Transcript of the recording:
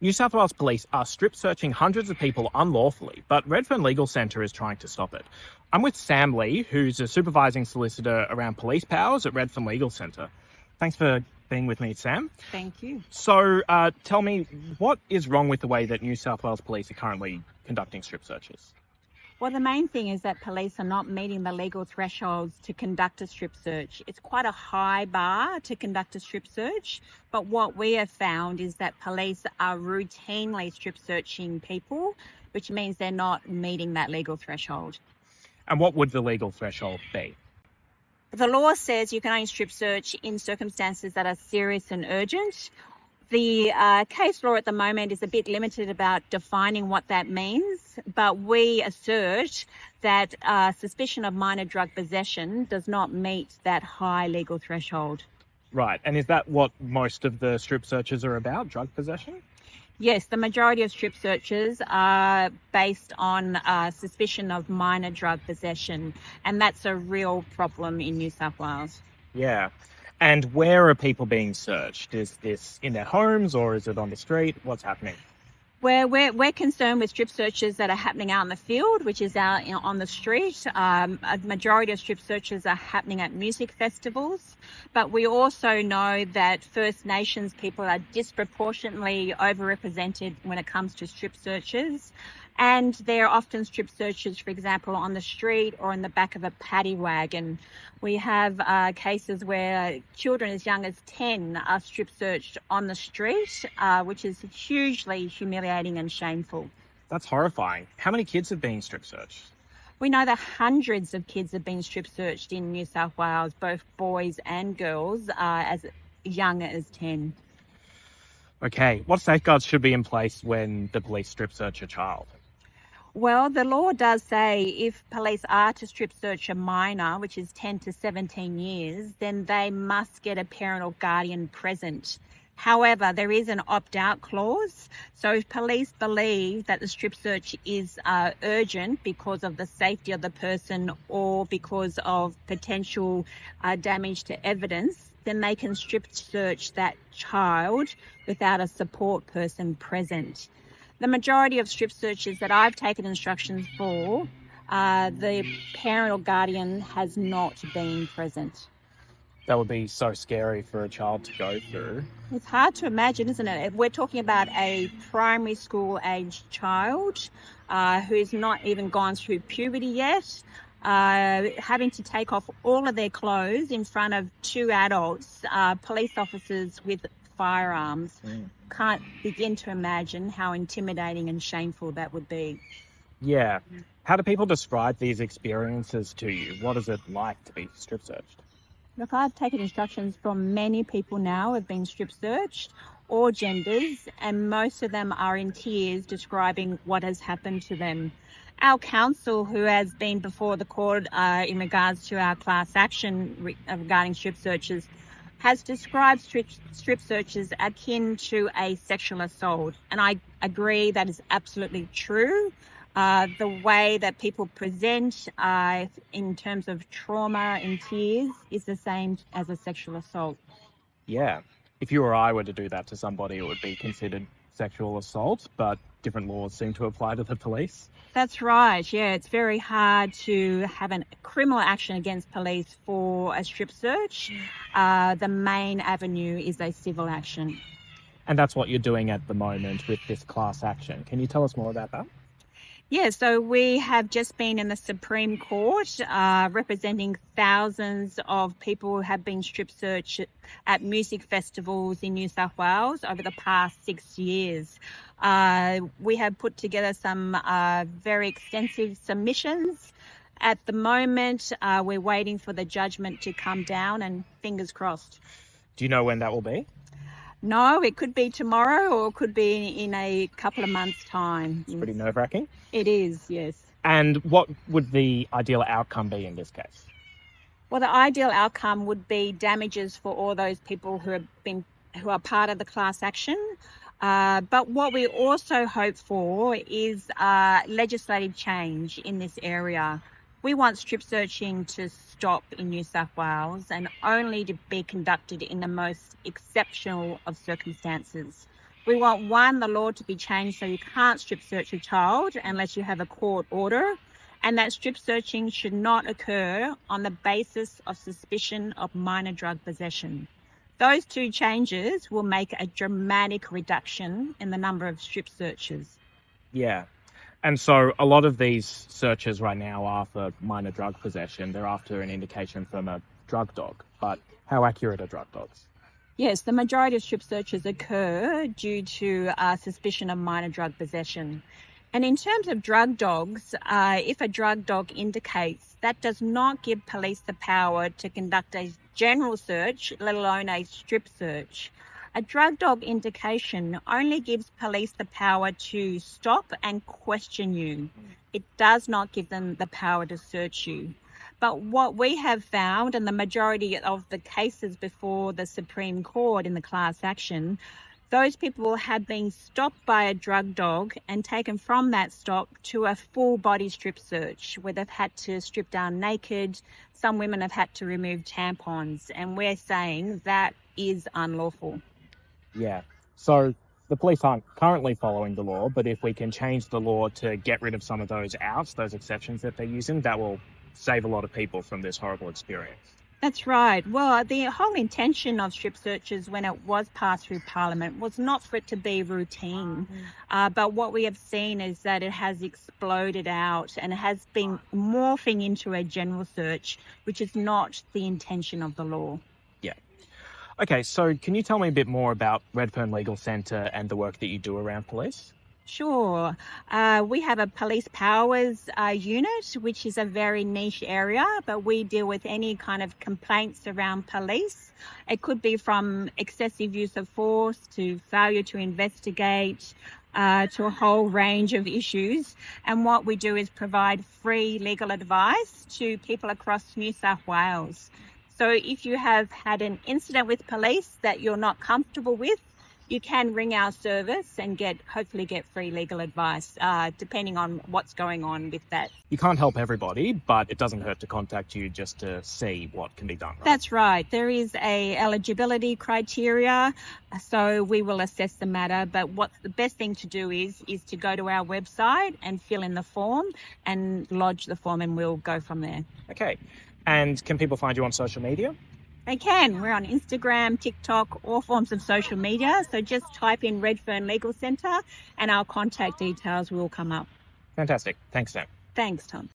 New South Wales Police are strip searching hundreds of people unlawfully, but Redfern Legal Centre is trying to stop it. I'm with Sam Lee, who's a supervising solicitor around police powers at Redfern Legal Centre. Thanks for being with me, Sam. Thank you. So tell me, what is wrong with the way that New South Wales Police are currently conducting strip searches? Well, the main thing is that police are not meeting the legal thresholds to conduct a strip search. It's quite a high bar to conduct a strip search, but what we have found is that police are routinely strip searching people, which means they're not meeting that legal threshold. And what would the legal threshold be? The law says you can only strip search in circumstances that are serious and urgent. The case law at the moment is a bit limited about defining what that means, but we assert that suspicion of minor drug possession does not meet that high legal threshold. Right, and is that what most of the strip searches are about, drug possession? Yes, the majority of strip searches are based on suspicion of minor drug possession, and that's a real problem in New South Wales. Yeah. And where are people being searched? Is this in their homes or is it on the street? What's happening? We're concerned with strip searches that are happening out in the field, which is out on the street. A majority of strip searches are happening at music festivals, but we also know that First Nations people are disproportionately overrepresented when it comes to strip searches. And there are often strip searches, for example, on the street or in the back of a paddy wagon. We have cases where children as young as 10 are strip searched on the street, which is hugely humiliating and shameful. That's horrifying. How many kids have been strip searched? We know that hundreds of kids have been strip searched in New South Wales, both boys and girls, as young as 10. Okay, what safeguards should be in place when the police strip search a child? Well, the law does say if police are to strip search a minor, which is 10 to 17 years, then they must get a parent or guardian present. However, there is an opt-out clause. So if police believe that the strip search is urgent because of the safety of the person or because of potential damage to evidence, then they can strip search that child without a support person present. The majority of strip searches that I've taken instructions for, the parent or guardian has not been present. That would be so scary for a child to go through. It's hard to imagine, isn't it? We're talking about a primary school aged child who's not even gone through puberty yet, having to take off all of their clothes in front of two adults, police officers with firearms. Can't begin to imagine how intimidating and shameful that would be. Yeah. How do people describe these experiences to you? What is it like to be strip searched? Look, I've taken instructions from many people now who have been strip searched, all genders, and most of them are in tears describing what has happened to them. Our counsel, who has been before the court in regards to our class action regarding strip searches, has described strip searches akin to a sexual assault. And I agree that is absolutely true. The way that people present in terms of trauma and tears is the same as a sexual assault. Yeah. If you or I were to do that to somebody, it would be considered sexual assault, but different laws seem to apply to the police. That's right. Yeah, it's very hard to have a criminal action against police for a strip search. The main avenue is a civil action. And that's what you're doing at the moment with this class action. Can you tell us more about that? Yeah, so we have just been in the Supreme Court representing thousands of people who have been strip searched at music festivals in New South Wales over the past 6 years. We have put together some very extensive submissions. At the moment, we're waiting for the judgment to come down and fingers crossed. Do you know when that will be? No, it could be tomorrow or it could be in a couple of months' time. It's pretty nerve-wracking. It is, yes. And what would the ideal outcome be in this case? Well, the ideal outcome would be damages for all those people who are part of the class action. But what we also hope for is legislative change in this area. We want strip searching to stop in New South Wales and only to be conducted in the most exceptional of circumstances. We want, one, the law to be changed so you can't strip search a child unless you have a court order, and that strip searching should not occur on the basis of suspicion of minor drug possession. Those two changes will make a dramatic reduction in the number of strip searches. Yeah. And so a lot of these searches right now are for minor drug possession. They're after an indication from a drug dog. But how accurate are drug dogs? Yes, the majority of strip searches occur due to suspicion of minor drug possession. And in terms of drug dogs, if a drug dog indicates, that does not give police the power to conduct a general search, let alone a strip search. A drug dog indication only gives police the power to stop and question you. It does not give them the power to search you. But what we have found, and the majority of the cases before the Supreme Court in the class action, those people have been stopped by a drug dog and taken from that stop to a full body strip search where they've had to strip down naked. Some women have had to remove tampons, and we're saying that is unlawful. Yeah. So the police aren't currently following the law, but if we can change the law to get rid of some of those outs, those exceptions that they're using, that will save a lot of people from this horrible experience. That's right. Well, the whole intention of strip searches when it was passed through Parliament was not for it to be routine. But what we have seen is that it has exploded out and it has been morphing into a general search, which is not the intention of the law. Yeah. Okay, so can you tell me a bit more about Redfern Legal Centre and the work that you do around police? Sure. We have a police powers unit, which is a very niche area, but we deal with any kind of complaints around police. It could be from excessive use of force to failure to investigate, to a whole range of issues. And what we do is provide free legal advice to people across New South Wales. So if you have had an incident with police that you're not comfortable with, you can ring our service and hopefully get free legal advice, depending on what's going on with that. You can't help everybody, but it doesn't hurt to contact you just to see what can be done, right? That's right. There is a eligibility criteria, so we will assess the matter. But what's the best thing to do is to go to our website and fill in the form and lodge the form, and we'll go from there. Okay. And can people find you on social media? They can. We're on Instagram, TikTok, all forms of social media. So just type in Redfern Legal Centre and our contact details will come up. Fantastic. Thanks, Sam. Thanks, Tom.